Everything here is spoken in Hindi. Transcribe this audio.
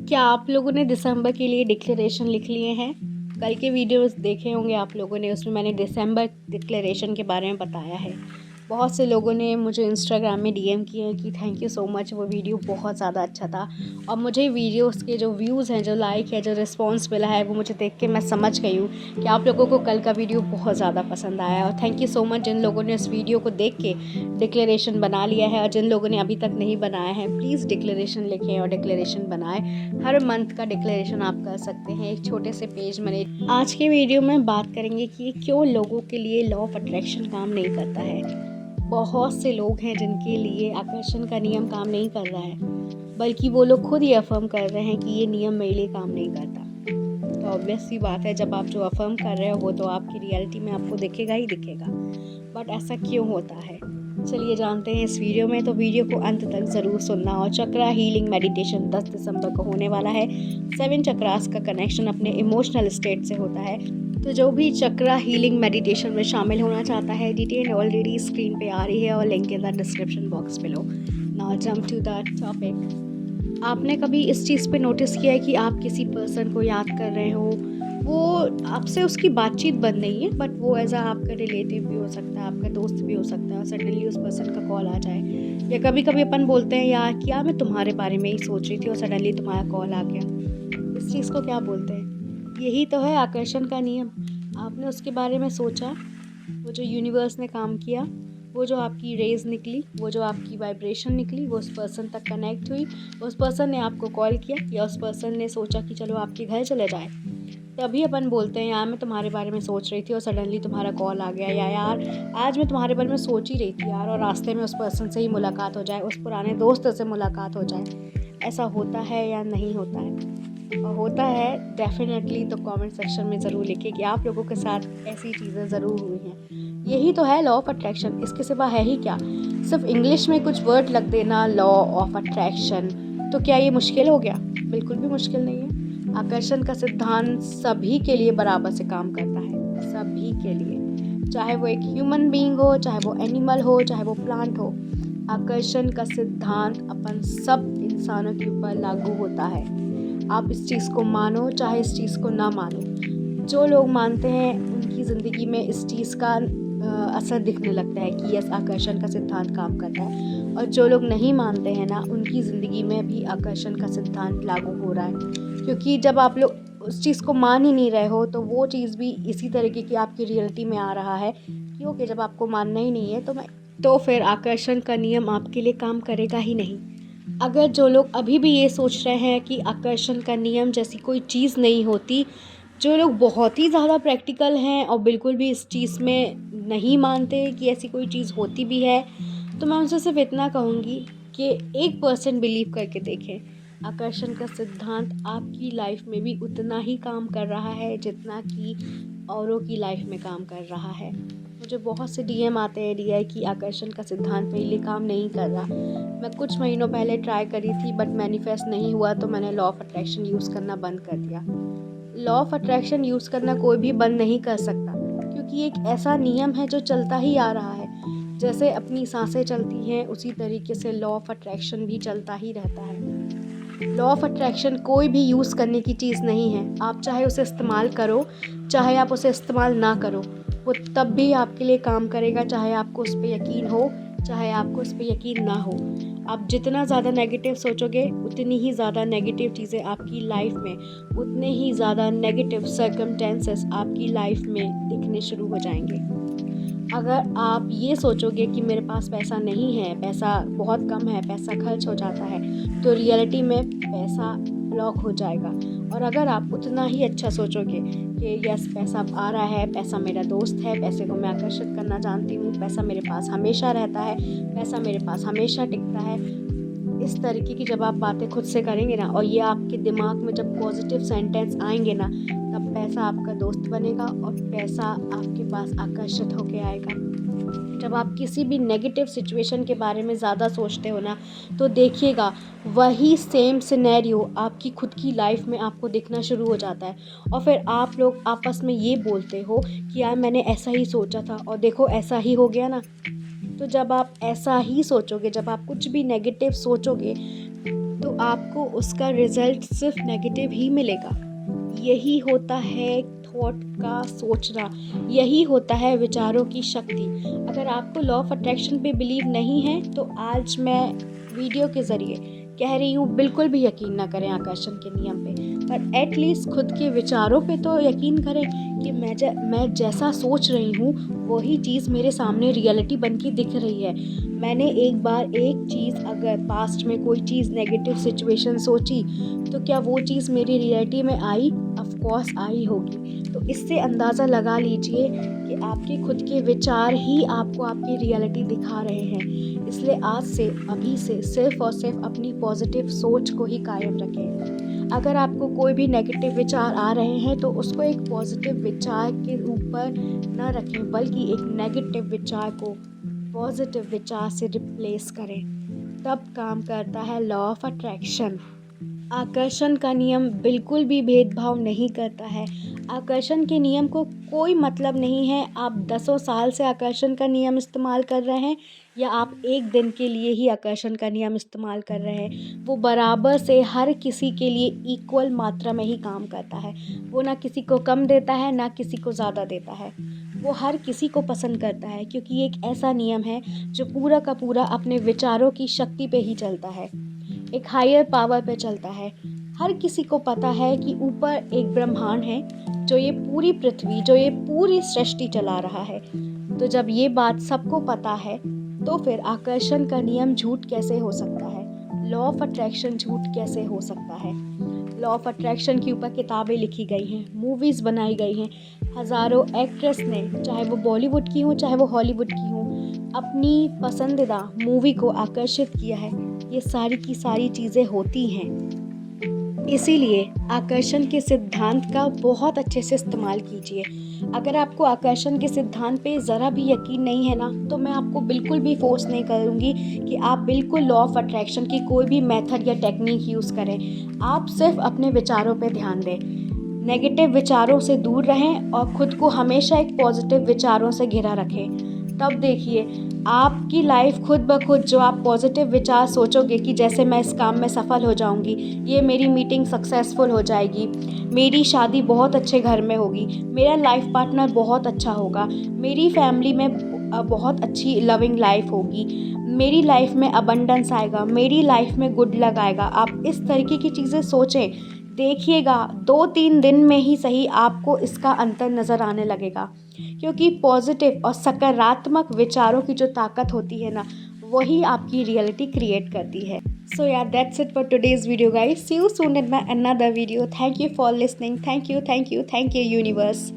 क्या आप लोगों ने दिसंबर के लिए डिक्लेरेशन लिख लिए हैं? कल के वीडियोस देखे होंगे आप लोगों ने, उसमें मैंने दिसंबर डिक्लेरेशन के बारे में बताया है। बहुत से लोगों ने मुझे इंस्टाग्राम में डीएम किए कि थैंक यू सो मच, वो वीडियो बहुत ज़्यादा अच्छा था। और मुझे वीडियोस के जो व्यूज़ हैं, जो लाइक है, जो रिस्पॉन्स मिला है, वो मुझे देख के मैं समझ गई हूँ कि आप लोगों को कल का वीडियो बहुत ज़्यादा पसंद आया है। और थैंक यू सो मच जिन लोगों ने उस वीडियो को देख के डिक्लेरेशन बना लिया है, और जिन लोगों ने अभी तक नहीं बनाया है प्लीज़ डिक्लेरेशन लिखें और डिक्लेरेशन बनाएं। हर मंथ का डिक्लेरेशन आप कर सकते हैं एक छोटे से पेज में। आज के वीडियो में बात करेंगे कि क्यों लोगों के लिए लॉ ऑफ अट्रैक्शन काम नहीं करता है। बहुत से लोग हैं जिनके लिए आकर्षण का नियम काम नहीं कर रहा है, बल्कि वो लोग खुद ही अफर्म कर रहे हैं कि ये नियम मेरे लिए काम नहीं करता। तो ऑब्वियस सी बात है, जब आप जो अफर्म कर रहे हो वो तो आपकी रियलिटी में आपको दिखेगा ही दिखेगा। बट ऐसा क्यों होता है, चलिए जानते हैं इस वीडियो में। तो वीडियो को अंत तक ज़रूर सुनना। और चक्रा हीलिंग मेडिटेशन 10 दिसंबर को होने वाला है। 7 चक्रास का कनेक्शन अपने इमोशनल स्टेट से होता है। तो जो भी चक्रा हीलिंग मेडिटेशन में शामिल होना चाहता है, डिटेल ऑलरेडी स्क्रीन पे आ रही है और link in the description box below. Now jump to the topic. आपने कभी इस चीज़ पे नोटिस किया है कि आप किसी पर्सन को याद कर रहे हो, वो आपसे उसकी बातचीत बंद नहीं है, बट वो एज आपका रिलेटिव भी हो सकता है, आपका दोस्त भी हो सकता है, और सडनली उस पर्सन का कॉल आ जाए। या कभी कभी अपन बोलते हैं यार क्या मैं तुम्हारे बारे में ही सोच रही थी, और सडनली तुम्हारा कॉल आ गया। इस चीज़ को क्या बोलते हैं? यही तो है आकर्षण का नियम। आपने उसके बारे में सोचा, वो जो यूनिवर्स ने काम किया, वो जो आपकी रेज निकली, वो जो आपकी वाइब्रेशन निकली, वो उस पर्सन तक कनेक्ट हुई, उस पर्सन ने आपको कॉल किया, या उस पर्सन ने सोचा कि चलो आपके घर चले जाए। तभी अपन बोलते हैं यार मैं तुम्हारे बारे में सोच रही थी और सडनली तुम्हारा कॉल आ गया, या यार आज मैं तुम्हारे बारे में सोच ही रही थी यार, और रास्ते में उस पर्सन से ही मुलाकात हो जाए, उस पुराने दोस्त से मुलाकात हो जाए। ऐसा होता है या नहीं होता है? और होता है डेफिनेटली तो कमेंट सेक्शन में ज़रूर लिखिए कि आप लोगों के साथ ऐसी चीज़ें ज़रूर हुई हैं। यही तो है लॉ ऑफ अट्रैक्शन, इसके सिवा है ही क्या? सिर्फ इंग्लिश में कुछ वर्ड लग देना, लॉ ऑफ अट्रैक्शन, तो क्या ये मुश्किल हो गया? बिल्कुल भी मुश्किल नहीं है। आकर्षण का सिद्धांत सभी के लिए बराबर से काम करता है, सभी के लिए, चाहे वो एक ह्यूमन बीइंग हो, चाहे वो एनिमल हो, चाहे वो प्लांट हो। आकर्षण का सिद्धांत अपन सब इंसानों के ऊपर लागू होता है। आप इस चीज़ को मानो चाहे इस चीज़ को ना मानो। जो लोग मानते हैं उनकी ज़िंदगी में इस चीज़ का असर दिखने लगता है कि यस आकर्षण का सिद्धांत काम करता है, और जो लोग नहीं मानते हैं ना, उनकी ज़िंदगी में भी आकर्षण का सिद्धांत लागू हो रहा है। क्योंकि जब आप लोग उस चीज़ को मान ही नहीं रहे हो, तो वो चीज़ भी इसी तरीके की आपकी रियलिटी में आ रहा है। क्योंकि जब आपको मानना ही नहीं है तो फिर आकर्षण का नियम आपके लिए काम करेगा ही नहीं। अगर जो लोग अभी भी ये सोच रहे हैं कि आकर्षण का नियम जैसी कोई चीज़ नहीं होती, जो लोग बहुत ही ज़्यादा प्रैक्टिकल हैं और बिल्कुल भी इस चीज़ में नहीं मानते कि ऐसी कोई चीज़ होती भी है, तो मैं उनसे सिर्फ इतना कहूँगी कि 1% बिलीव करके देखें। आकर्षण का सिद्धांत आपकी लाइफ में भी उतना ही काम कर रहा है जितना कि औरों की लाइफ में काम कर रहा है। मुझे बहुत से डीएम आते हैं डीआई कि आकर्षण का सिद्धांत मेरे लिए काम नहीं कर रहा। मैं कुछ महीनों पहले ट्राई करी थी, बट मैनिफेस्ट नहीं हुआ, तो मैंने लॉ ऑफ अट्रैक्शन यूज़ करना बंद कर दिया। लॉ ऑफ अट्रैक्शन यूज़ करना कोई भी बंद नहीं कर सकता, क्योंकि एक ऐसा नियम है जो चलता ही आ रहा है। जैसे अपनी सांसें चलती हैं, उसी तरीके से लॉ ऑफ अट्रैक्शन भी चलता ही रहता है। लॉ ऑफ अट्रैक्शन कोई भी यूज़ करने की चीज़ नहीं है। आप चाहे उसे इस्तेमाल करो, चाहे आप उसे इस्तेमाल ना करो, वो तब भी आपके लिए काम करेगा, चाहे आपको उस पर यकीन हो, चाहे आपको उस पर यकीन ना हो। आप जितना ज़्यादा नेगेटिव सोचोगे, उतनी ही ज़्यादा नेगेटिव चीज़ें आपकी लाइफ में, उतने ही ज़्यादा नेगेटिव सर्कमटेंसेस आपकी लाइफ में दिखने शुरू हो जाएंगे। अगर आप ये सोचोगे कि मेरे पास पैसा नहीं है, पैसा बहुत कम है, पैसा खर्च हो जाता है, तो रियलिटी में पैसा ब्लॉक हो जाएगा। और अगर आप उतना ही अच्छा सोचोगे कि यस पैसा आ रहा है, पैसा मेरा दोस्त है, पैसे को मैं आकर्षित करना जानती हूँ, पैसा मेरे पास हमेशा रहता है, पैसा मेरे पास हमेशा टिकता है, इस तरीके की जब आप बातें खुद से करेंगे ना, और ये आपके दिमाग में जब पॉजिटिव सेंटेंस आएंगे ना, तब पैसा आपका दोस्त बनेगा और पैसा आपके पास आकर्षित होके आएगा। जब आप किसी भी नेगेटिव सिचुएशन के बारे में ज़्यादा सोचते हो ना, तो देखिएगा वही सेम सिनेरियो आपकी खुद की लाइफ में आपको दिखना शुरू हो जाता है। और फिर आप लोग आपस में ये बोलते हो कि यार मैंने ऐसा ही सोचा था और देखो ऐसा ही हो गया ना। तो जब आप ऐसा ही सोचोगे, जब आप कुछ भी नेगेटिव सोचोगे, तो आपको उसका रिज़ल्ट सिर्फ नेगेटिव ही मिलेगा। यही होता है थॉट का सोचना, यही होता है विचारों की शक्ति। अगर आपको लॉ ऑफ अट्रैक्शन पे बिलीव नहीं है तो आज मैं वीडियो के ज़रिए कह रही हूँ, बिल्कुल भी यकीन ना करें आकर्षण के नियम पे, पर एटलीस्ट खुद के विचारों पे तो यकीन करें कि मैं जैसा सोच रही हूँ वही चीज़ मेरे सामने रियलिटी बन के दिख रही है। मैंने एक बार एक चीज़ अगर पास्ट में कोई चीज़ नेगेटिव सिचुएशन सोची तो क्या वो चीज़ मेरी रियलिटी में आई? ऑफ कोर्स आई होगी। तो इससे अंदाज़ा लगा लीजिए कि आपके खुद के विचार ही आपको आपकी रियलिटी दिखा रहे हैं। इसलिए आज से, अभी से सिर्फ़ और सिर्फ अपनी पॉजिटिव सोच को ही कायम रखें। अगर आपको कोई भी नेगेटिव विचार आ रहे हैं तो उसको एक पॉजिटिव विचार के ऊपर न रखें, बल्कि एक नेगेटिव विचार को पॉजिटिव विचार से रिप्लेस करें। तब काम करता है लॉ ऑफ अट्रैक्शन। आकर्षण का नियम बिल्कुल भी भेदभाव नहीं करता है। आकर्षण के नियम को कोई मतलब नहीं है आप 10 साल से आकर्षण का नियम इस्तेमाल कर रहे हैं या आप एक दिन के लिए ही आकर्षण का नियम इस्तेमाल कर रहे हैं। वो बराबर से हर किसी के लिए इक्वल मात्रा में ही काम करता है। वो ना किसी को कम देता है ना किसी को ज़्यादा देता है। वो हर किसी को पसंद करता है, क्योंकि ये एक ऐसा नियम है जो पूरा का पूरा अपने विचारों की शक्ति पे ही चलता है, एक हायर पावर पे चलता है। हर किसी को पता है कि ऊपर एक ब्रह्मांड है जो ये पूरी पृथ्वी, जो ये पूरी सृष्टि चला रहा है। तो जब ये बात सबको पता है तो फिर आकर्षण का नियम झूठ कैसे हो सकता है? लॉ ऑफ अट्रैक्शन झूठ कैसे हो सकता है? लॉ ऑफ अट्रैक्शन के ऊपर किताबें लिखी गई हैं, मूवीज़ बनाई गई हैं। हज़ारों एक्ट्रेस ने, चाहे वो बॉलीवुड की हों चाहे वो हॉलीवुड की हों, अपनी पसंदीदा मूवी को आकर्षित किया है। ये सारी की सारी चीज़ें होती हैं। इसीलिए आकर्षण के सिद्धांत का बहुत अच्छे से इस्तेमाल कीजिए। अगर आपको आकर्षण के सिद्धांत पे ज़रा भी यकीन नहीं है ना, तो मैं आपको बिल्कुल भी फोर्स नहीं करूँगी कि आप बिल्कुल लॉ ऑफ अट्रैक्शन की कोई भी मेथड या टेक्निक यूज़ करें। आप सिर्फ अपने विचारों पे ध्यान दें, नेगेटिव विचारों से दूर रहें और ख़ुद को हमेशा एक पॉजिटिव विचारों से घिरा रखें। तब देखिए आपकी लाइफ खुद ब खुद, जो आप पॉजिटिव विचार सोचोगे कि जैसे मैं इस काम में सफल हो जाऊंगी, ये मेरी मीटिंग सक्सेसफुल हो जाएगी, मेरी शादी बहुत अच्छे घर में होगी, मेरा लाइफ पार्टनर बहुत अच्छा होगा, मेरी फैमिली में बहुत अच्छी लविंग लाइफ होगी, मेरी लाइफ में अबंडेंस आएगा, मेरी लाइफ में गुड लक आएगा। आप इस तरीके की चीज़ें सोचें, देखिएगा 2-3 दिन में ही सही आपको इसका अंतर नज़र आने लगेगा, क्योंकि पॉजिटिव और सकारात्मक विचारों की जो ताकत होती है ना, वही आपकी रियलिटी क्रिएट करती है। So yeah that's it for today's video guys. See you soon in my another video. Thank you for listening. Thank you universe.